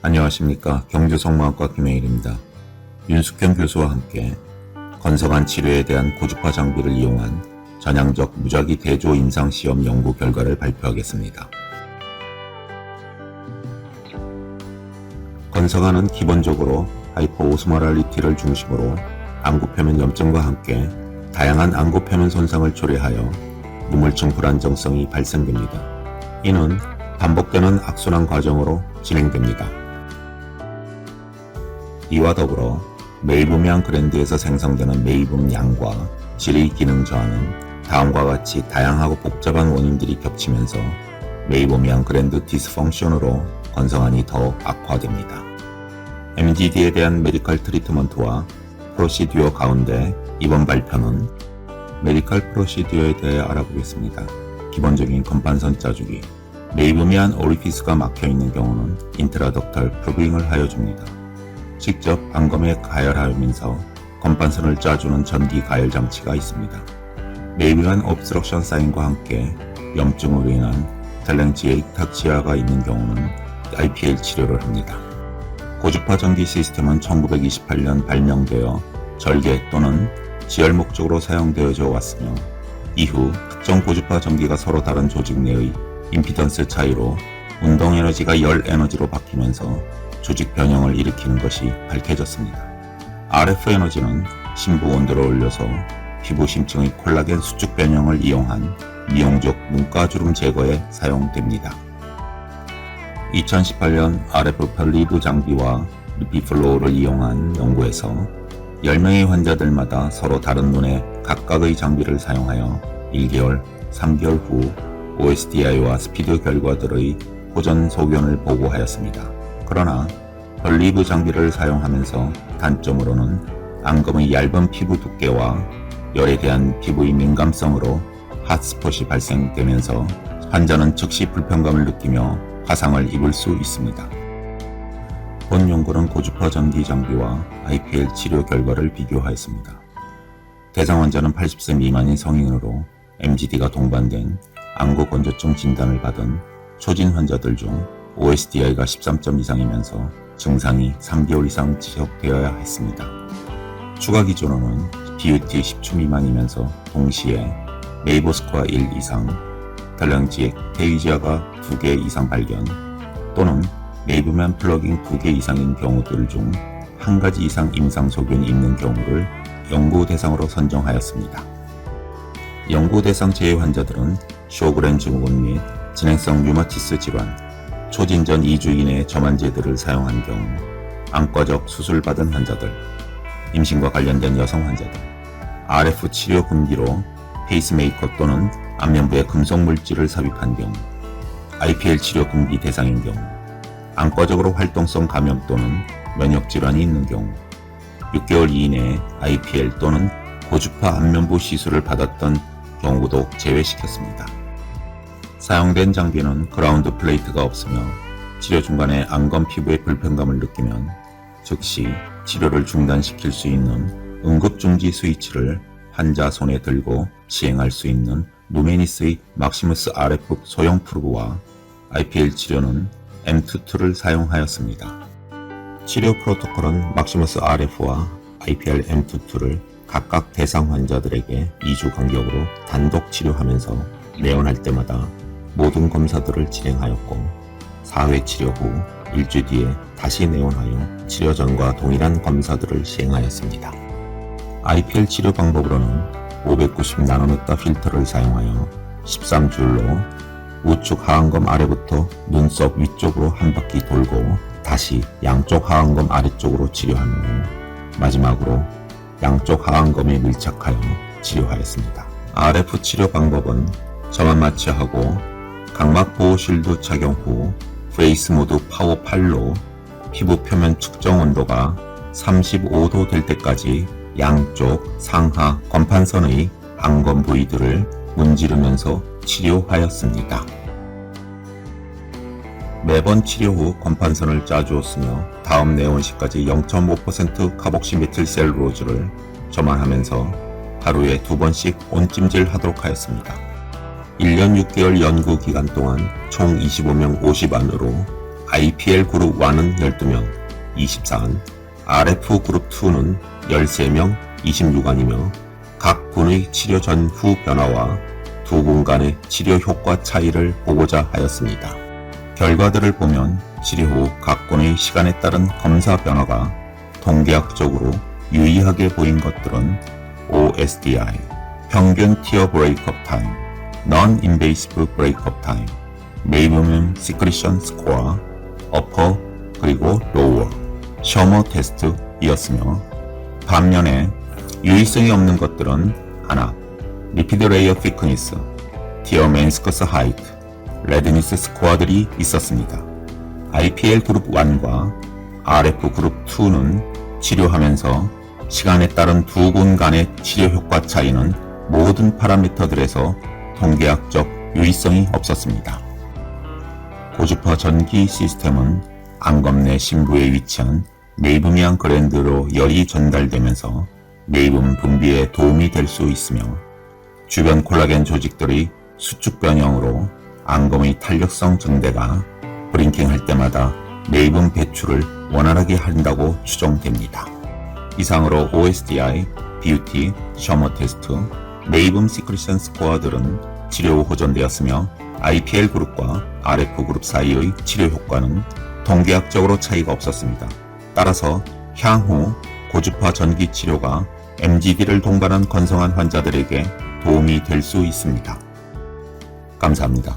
안녕하십니까. 경주성모학과 김혜일입니다. 윤숙현 교수와 함께 건성한 치료에 대한 고주파 장비를 이용한 전향적 무작위 대조 임상시험 연구 결과를 발표하겠습니다. 건성한은 기본적으로 하이퍼오스모랄리티를 중심으로 안구표면 염증과 함께 다양한 안구표면 손상을 초래하여 유물층 불안정성이 발생됩니다. 이는 반복되는 악순환 과정으로 진행됩니다. 이와 더불어 메이브미안 그랜드에서 생성되는 메이붑 양과 질의 기능 저하는 다음과 같이 다양하고 복잡한 원인들이 겹치면서 메이브미안 그랜드 디스펑션으로 건성한이 더 악화됩니다. MGD에 대한 메디컬 트리트먼트와 프로시듀어 가운데 이번 발표는 메디컬 프로시듀어에 대해 알아보겠습니다. 기본적인 건반선 짜주기, 메이브미안 오리피스가 막혀있는 경우는 인트라덕탈 프루빙을 하여 줍니다. 직접 안검에 가열하면서 건반선을 짜주는 전기 가열 장치가 있습니다. 메이브미안 옵스트럭션 사인과 함께 염증으로 인한 텔랭지에이탁치아가 있는 경우는 IPL 치료를 합니다. 고주파 전기 시스템은 1928년 발명되어 절개 또는 지혈 목적으로 사용되어져 왔으며 이후 특정 고주파 전기가 서로 다른 조직 내의 임피던스 차이로 운동 에너지가 열 에너지로 바뀌면서 조직 변형을 일으키는 것이 밝혀졌습니다. RF 에너지는 심부 온도를 올려서 피부 심층의 콜라겐 수축 변형을 이용한 미용적 눈가주름 제거에 사용됩니다. 2018년 RF 펠리브 장비와 리피플로우를 이용한 연구에서 10명의 환자들마다 서로 다른 눈에 각각의 장비를 사용하여 1개월, 3개월 후 OSDI와 스피드 결과들의 호전 소견을 보고하였습니다. 그러나 펠리브 장비를 사용하면서 단점으로는 안검의 얇은 피부 두께와 열에 대한 피부의 민감성으로 핫스폿이 발생되면서 환자는 즉시 불편감을 느끼며 화상을 입을 수 있습니다. 본 연구는 고주파 전기 장비와 IPL 치료 결과를 비교하였습니다. 대상 환자는 80세 미만인 성인으로 MGD가 동반된 안구 건조증 진단을 받은 초진 환자들 중 OSDI가 13점 이상이면서 증상이 3개월 이상 지속되어야 했습니다. 추가 기준으로는 BUT 10초 미만이면서 동시에 네이버 스코어 1 이상, 텔랭지에이탁치아가 2개 이상 발견 또는 메이브미안 플러깅 2개 이상인 경우들 중 1가지 이상 임상 소견이 있는 경우를 연구 대상으로 선정하였습니다. 연구 대상 제외 환자들은 쇼그렌 증후군 및 진행성 류마티스 질환, 초진 전 2주 이내에 점안제들을 사용한 경우, 안과적 수술받은 환자들, 임신과 관련된 여성 환자들, RF 치료 금기로 페이스메이커 또는 안면부에 금속 물질을 삽입한 경우, IPL 치료 금기 대상인 경우, 안과적으로 활동성 감염 또는 면역 질환이 있는 경우, 6개월 이내에 IPL 또는 고주파 안면부 시술을 받았던 경우도 제외시켰습니다. 사용된 장비는 그라운드 플레이트가 없으며 치료 중간에 안검 피부에 불편감을 느끼면 즉시 치료를 중단시킬 수 있는 응급중지 스위치를 환자 손에 들고 시행할 수 있는 누메니스의 막시무스 RF 소형 프로브와 IPL 치료는 M22를 사용하였습니다. 치료 프로토콜은 막시무스 RF와 IPL M22를 각각 대상 환자들에게 2주 간격으로 단독 치료하면서 내원할 때마다 모든 검사들을 진행하였고 4회 치료 후 일주 뒤에 다시 내원하여 치료 전과 동일한 검사들을 시행하였습니다. IPL 치료 방법으로는 590나노미터 필터를 사용하여 13줄로 우측 하안검 아래부터 눈썹 위쪽으로 한 바퀴 돌고 다시 양쪽 하안검 아래쪽으로 치료한 후 마지막으로 양쪽 하안검에 밀착하여 치료하였습니다. RF 치료 방법은 점안 마취하고 각막 보호 쉴드 착용 후 페이스 모드 파워 8로 피부 표면 측정 온도가 35도 될 때까지 양쪽 상하 건판선의 안검 부위들을 문지르면서 치료하였습니다. 매번 치료 후 건판선을 짜주었으며 다음 내원 시까지 0.5% 카복시메틸셀룰로즈를 점안하면서 하루에 2번씩 온찜질 하도록 하였습니다. 1년 6개월 연구 기간 동안 총 25명 50안으로 IPL 그룹 1은 12명, 24안, RF 그룹 2는 13명, 26안이며 각 군의 치료 전후 변화와 두 군 간의 치료 효과 차이를 보고자 하였습니다. 결과들을 보면 치료 후 각 군의 시간에 따른 검사 변화가 통계학적으로 유의하게 보인 것들은 OSDI, 평균 티어 브레이크업 타임, Non-Invasive Breakup Time, 메이브맨 시크리션 스코어, 어퍼 그리고 로워, 셔머 테스트이었으며 반면에 유의성이 없는 것들은 하나, 리피드 레이어 피크니스, 티어 맨스커스 하이트, 레드니스 스코어들이 있었습니다. IPL 그룹 1과 RF 그룹 2는 치료하면서 시간에 따른 두 군 간의 치료 효과 차이는 모든 파라미터들에서 통계학적 유의성이 없었습니다. 고주파 전기 시스템은 안검 내 심부에 위치한 메이브미안 글랜드로 열이 전달되면서 메이븐 분비에 도움이 될 수 있으며 주변 콜라겐 조직들의 수축 변형으로 안검의 탄력성 증대가 브링킹 할 때마다 메이븐 배출을 원활하게 한다고 추정됩니다. 이상으로 OSDI, BUT, 셔머 테스트, 메이븐 시크리션 스코어들은 치료 후 호전되었으며 IPL 그룹과 RF 그룹 사이의 치료 효과는 통계학적으로 차이가 없었습니다. 따라서 향후 고주파 전기 치료가 MGD를 동반한 건성한 환자들에게 도움이 될 수 있습니다. 감사합니다.